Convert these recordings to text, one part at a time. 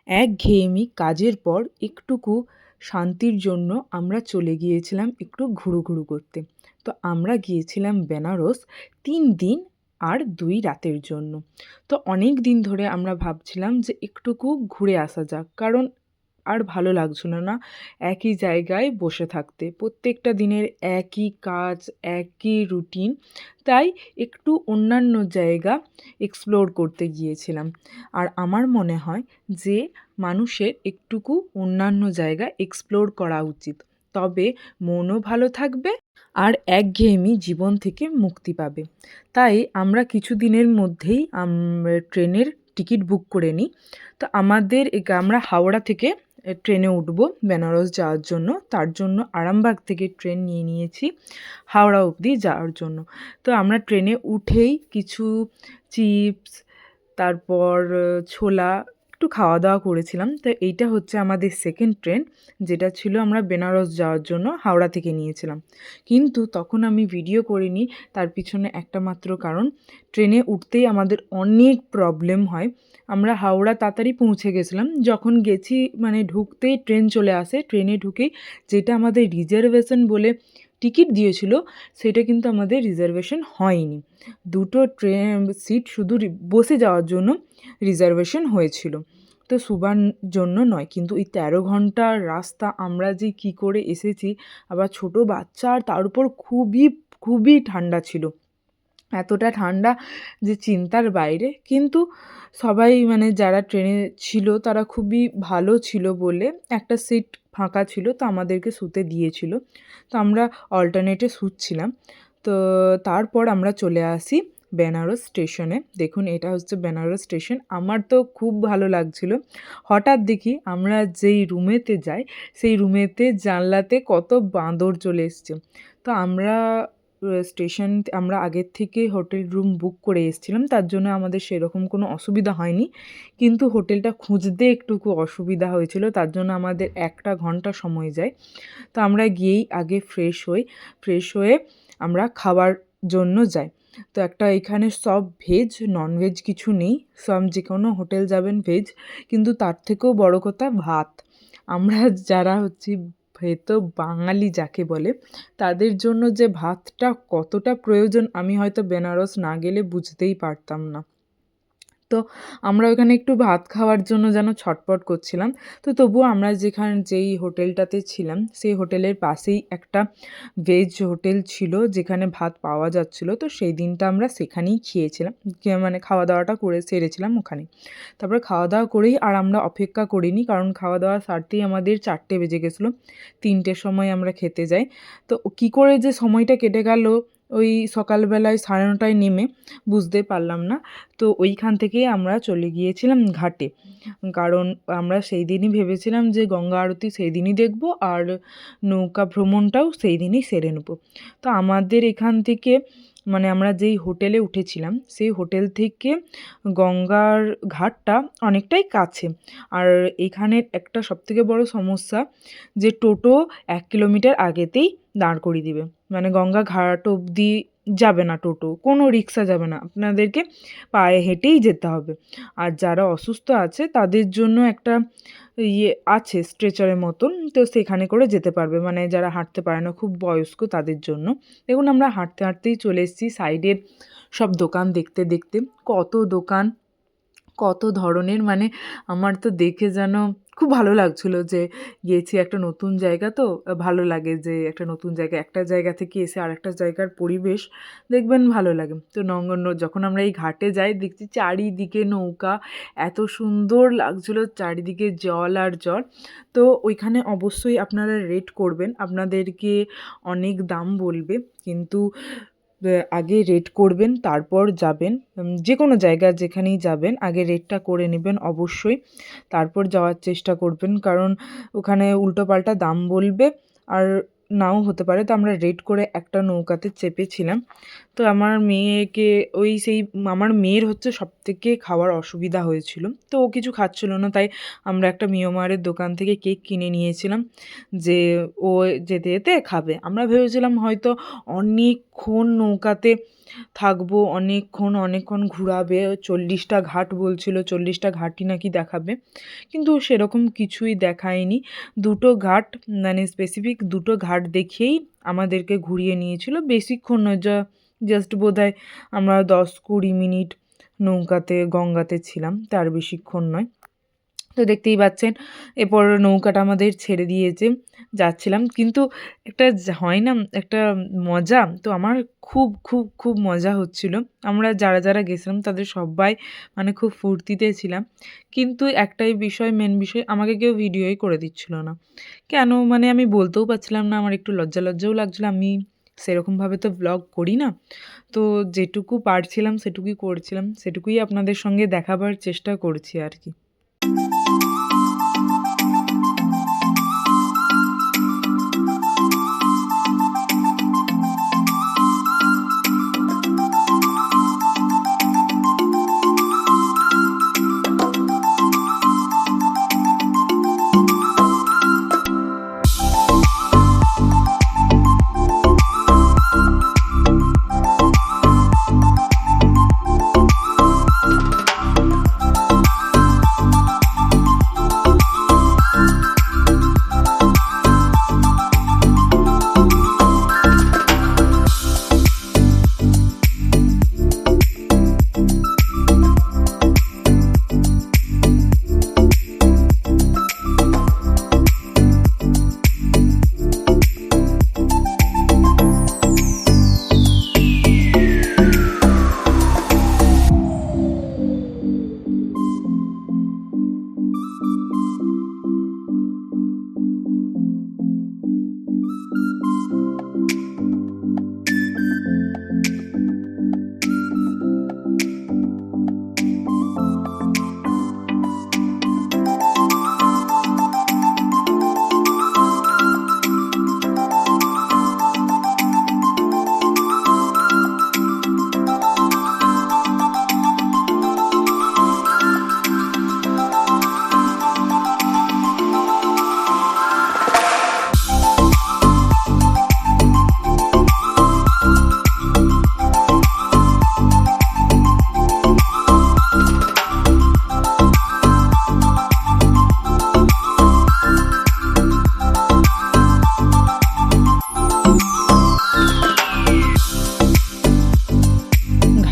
একঘেয়েমি কাজের পর একটুকু শান্তির জন্য আমরা চলে গিয়েছিলাম একটু ঘুরু করতে। তো আমরা গিয়েছিলাম বেনারস ৩ দিন আর ২ রাতের জন্য। তো অনেক দিন ধরে আমরা ভাবছিলাম যে একটুকু ঘুরে আসা যাক। কারণ আর ভালো লাগছিল না একই জায়গায় বসে থাকতে। প্রত্যেকটা দিনের একই কাজ, একই রুটিন। তাই একটু অন্যান্য জায়গা এক্সপ্লোর করতে গিয়েছিলাম। আর আমার মনে হয় যে মানুষের একটুকু অন্যান্য জায়গা এক্সপ্লোর করা উচিত। তবে মনও ভালো থাকবে আর একঘেয়েমি জীবন থেকে মুক্তি পাবে। তাই আমরা কিছুদিনের মধ্যেই ট্রেনের টিকিট বুক করে নিই। তো আমরা হাওড়া থেকে ট্রেনে উঠবো বেনারস যাওয়ার জন্য। তার জন্য আরামবাগ থেকে ট্রেন নিয়ে নিয়েছি হাওড়া অবধি যাওয়ার জন্য। তো আমরা ট্রেনে উঠেই কিছু চিপস, তারপর ছোলা একটু খাওয়া-দাওয়া করেছিলাম। তো এইটা হচ্ছে আমাদের সেকেন্ড ট্রেন, যেটা ছিল আমরা বেনারস যাওয়ার জন্য হাওড়া থেকে নিয়েছিলাম। কিন্তু তখন আমি ভিডিও করিনি, তার পিছনে একটা মাত্র কারণ, ট্রেনে উঠতেই আমাদের অনেক প্রবলেম হয়। আমরা হাওড়া তাড়াতাড়ি পৌঁছে গেছিলাম। যখন গেছি মানে ঢুকতেই ট্রেন চলে আসে। ট্রেনে ঢুকেই যেটা আমাদের রিজার্ভেশন বলে টিকিট দিয়েছিল, সেটা কিন্তু আমাদের রিজার্ভেশন হয়নি। দুটো সিট শুধু বসে যাওয়ার জন্য রিজার্ভেশন হয়েছিল। তো শোবার জন্য নয়। কিন্তু এই ১৩ ঘন্টার রাস্তা আমরা যে কী করে এসেছি, আবার ছোট বাচ্চা, আর তার উপর খুবই ঠান্ডা ছিল। এতটা ঠান্ডা যে চিন্তার বাইরে। কিন্তু সবাই মানে যারা ট্রেনে ছিল তারা খুবই ভালো ছিল বলে একটা সিট ফাঁকা ছিল, তো আমাদেরকে শুতে দিয়েছিল। তো আমরা অল্টারনেটে শুচ্ছিলাম। তো তারপর আমরা চলে আসি বেনারস স্টেশনে। দেখুন এটা হচ্ছে বেনারস স্টেশন। আমার তো খুব ভালো লাগছিল। হঠাৎ দেখি আমরা যেই রুমেতে যাই, সেই রুমেতে জানলাতে কত বাঁদর চলে এসছে। তো আমরা আগের থেকে হোটেল রুম বুক করে এসেছিলাম, তার জন্য আমাদের সেরকম কোনো অসুবিধা হয়নি। কিন্তু হোটেলটা খুঁজতে একটুকু অসুবিধা হয়েছিল, তার জন্য আমাদের ১টা ঘন্টা সময় যায়। তো আমরা গিয়েই আগে ফ্রেশ হয়ে আমরা খাওয়ার জন্য যাই। তো এখানে সব ভেজ, ননভেজ কিছু নেই। সব যে কোনো হোটেল যাবেন ভেজ, কিন্তু তার থেকেও বড় কথা ভাত। আমরা যারা হচ্ছি ভেতো বাঙালি যাকে বলে, তাদের জন্য যে ভাতটা কতটা প্রয়োজন আমি হয়তো বেনারস না গেলে বুঝতেই পারতাম না। তো আমরা ওখানে একটু ভাত খাওয়ার জন্য যেন ছটপট করছিলাম। তো তবুও আমরা যেই হোটেলটাতে ছিলাম, সেই হোটেলের পাশেই একটা ভেজ হোটেল ছিল যেখানে ভাত পাওয়া যাচ্ছিল। তো সেই দিনটা আমরা সেখানেই খেয়েছিলাম। মানে খাওয়া-দাওয়াটা করে সেরেছিলাম ওখানেই। তারপরে খাওয়া-দাওয়া করেই আর আমরা অপেক্ষা করিনি, কারণ খাওয়া-দাওয়া সারতেই আমাদের ৪টে বেজে গেছিলো। ৩টের সময় আমরা খেতে যাই। তো কী করে যে সময়টা কেটে গেল ওই সকালবেলায় 9:30টায় নেমে বুঝতে পারলাম না। তো ওইখান থেকেই আমরা চলে গিয়েছিলাম ঘাটে। কারণ আমরা সেই দিনই ভেবেছিলাম যে গঙ্গা আরতি সেই দিনই দেখব, আর নৌকা ভ্রমণটাও সেই দিনই সেরে নেব। তো আমাদের এখান থেকে মানে আমরা যেই হোটেলে উঠেছিলাম, সেই হোটেল থেকে গঙ্গার ঘাটটা অনেকটাই কাছে। আর এখানের একটা সবথেকে বড় সমস্যা যে টোটো ১ কিলোমিটার আগেতেই দাঁড় করিয়ে দিবে। মানে গঙ্গা ঘাট অবধি যাবে না টোটো, কোনো রিক্সা যাবে না। আপনাদেরকে পায়ে হেঁটেই যেতে হবে। আর যারা অসুস্থ আছে তাদের জন্য একটা আছে স্ট্রেচারের মতন, তো সেখানে করে যেতে পারবে। মানে যারা হাঁটতে পারে না, খুব বয়স্ক তাদের জন্য। দেখুন আমরা হাঁটতেই চলে এসেছি সাইডের সব দোকান দেখতে। কত দোকান, কত ধরনের, মানে আমার তো দেখে যেন খুব ভালো লাগছিল যে গিয়েছি একটা নতুন জায়গা, তো ভালো লাগে যে একটা নতুন জায়গা, একটা জায়গা থেকে এসে আরেকটা জায়গার পরিবেশ দেখবেন ভালো লাগে। তো যখন আমরা এই ঘাটে যাই দেখছি চারিদিকে নৌকা, এত সুন্দর লাগছিল চারিদিকে জল আর জল। তো ওইখানে অবশ্যই আপনারা রেট করবেন, আপনাদেরকে অনেক দাম বলবে, কিন্তু আগে রেট করবেন তারপর যাবেন। যে কোনো জায়গা যেখানেই যাবেন আগে রেটটা করে নেবেন অবশ্যই, তারপর যাওয়ার চেষ্টা করবেন। কারণ ওখানে উল্টোপাল্টা দাম বলবে আর নাও হতে পারে। তো আমরা রেট করে একটা নৌকাতে চেপেছিলাম। তো আমার মেয়ের হচ্ছে সবথেকে খাওয়ার অসুবিধা হয়েছিল। তো ও কিছু খাচ্ছিল না, তাই আমরা একটা মিয়মারের দোকান থেকে কেক কিনে নিয়েছিলাম যে ও যেতে যেতে খাবে। আমরা ভেবেছিলাম হয়তো অনেকক্ষণ নৌকাতে থাকবো অনেকক্ষণ ঘোরাবে, 40টা ঘাট বলছিল, 40টা ঘাটই নাকি দেখাবে, কিন্তু সেরকম কিছুই দেখায়নি। দুটো ঘাট মানে স্পেসিফিক দুটো ঘাট দেখিয়েই আমাদেরকে ঘুরিয়ে নিয়েছিল, বেশিক্ষণ নয়, জাস্ট বোধহয় আমরা 10-20 মিনিট নৌকাতে গঙ্গাতে ছিলাম, তার বেশিক্ষণ নয়। তো দেখতেই পাচ্ছেন এরপর নৌকাটা আমাদের ছেড়ে দিয়েছে, যাচ্ছিলাম, কিন্তু একটা হয় না একটা মজা, তো আমার খুব মজা হচ্ছিল। আমরা যারা গেছিলাম তাদের সবাই মানে খুব ফুর্তিতে ছিলাম, কিন্তু একটাই বিষয়, মেন বিষয়, আমাকে কেউ ভিডিওই করে দিচ্ছিল না। কেন মানে আমি বলতেও পারছিলাম না, আমার একটু লজ্জাও লাগছিল, আমি সেরকমভাবে তো ব্লগ করি না। তো যেটুকু পারছিলাম সেটুকুই করছিলাম, সেটুকুই আপনাদের সঙ্গে দেখাবার চেষ্টা করছি আর কি।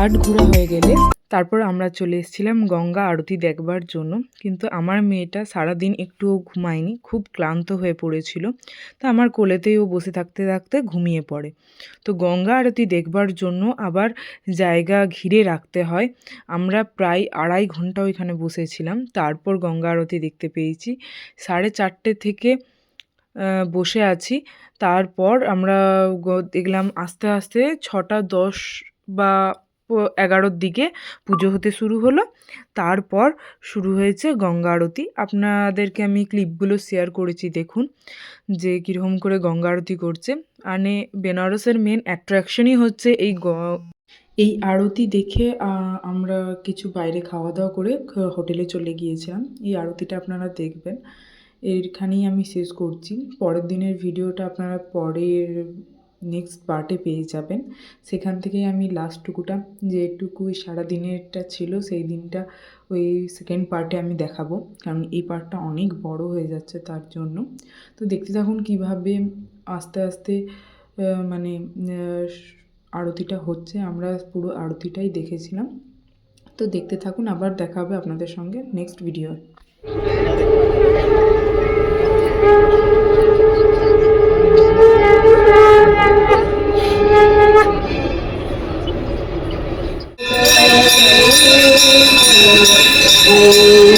ঘাট ঘোরা হয়ে গেলে তারপর আমরা চলে এসেছিলাম গঙ্গা আরতি দেখবার জন্য, কিন্তু আমার মেয়েটা সারাদিন একটুও ঘুমায়নি, খুব ক্লান্ত হয়ে পড়েছিল, তা আমার কোলেতেই ও বসে থাকতে থাকতে ঘুমিয়ে পড়ে। তো গঙ্গা আরতি দেখবার জন্য আবার জায়গা ঘিরে রাখতে হয়, আমরা প্রায় 2.5 ঘন্টা ওইখানে বসেছিলাম, তারপর গঙ্গা আরতি দেখতে পেয়েছি। 4:30 থেকে বসে আছি, তারপর আমরা দেখলাম আস্তে আস্তে 6:10 বা 11-র দিকে পুজো হতে শুরু হলো, তারপর শুরু হয়েছে গঙ্গা আরতি। আপনাদেরকে আমি ক্লিপগুলো শেয়ার করেছি, দেখুন যে কীরকম করে গঙ্গা আরতি করছে। মানে বেনারসের মেন অ্যাট্রাকশনই হচ্ছে এই আরতি দেখে আমরা কিছু বাইরে খাওয়া দাওয়া করে হোটেলে চলে গিয়েছিলাম। এই আরতিটা আপনারা দেখবেন, এইখানেই আমি শেষ করছি। পরের দিনের ভিডিওটা আপনারা পরের নেক্সট পার্টে পেয়ে যাবেন, সেখান থেকেই আমি লাস্টটুকুটা যেটুকু সারাদিনেরটা ছিল সেই দিনটা ওই সেকেন্ড পার্টে আমি দেখাবো, কারণ এই পার্টটা অনেক বড় হয়ে যাচ্ছে তার জন্য। তো দেখতে থাকুন কীভাবে আস্তে আস্তে মানে আরতিটা হচ্ছে, আমরা পুরো আরতিটাই দেখেছিলাম। তো দেখতে থাকুন, আবার দেখা হবে আপনাদের সঙ্গে নেক্সট ভিডিও। Oh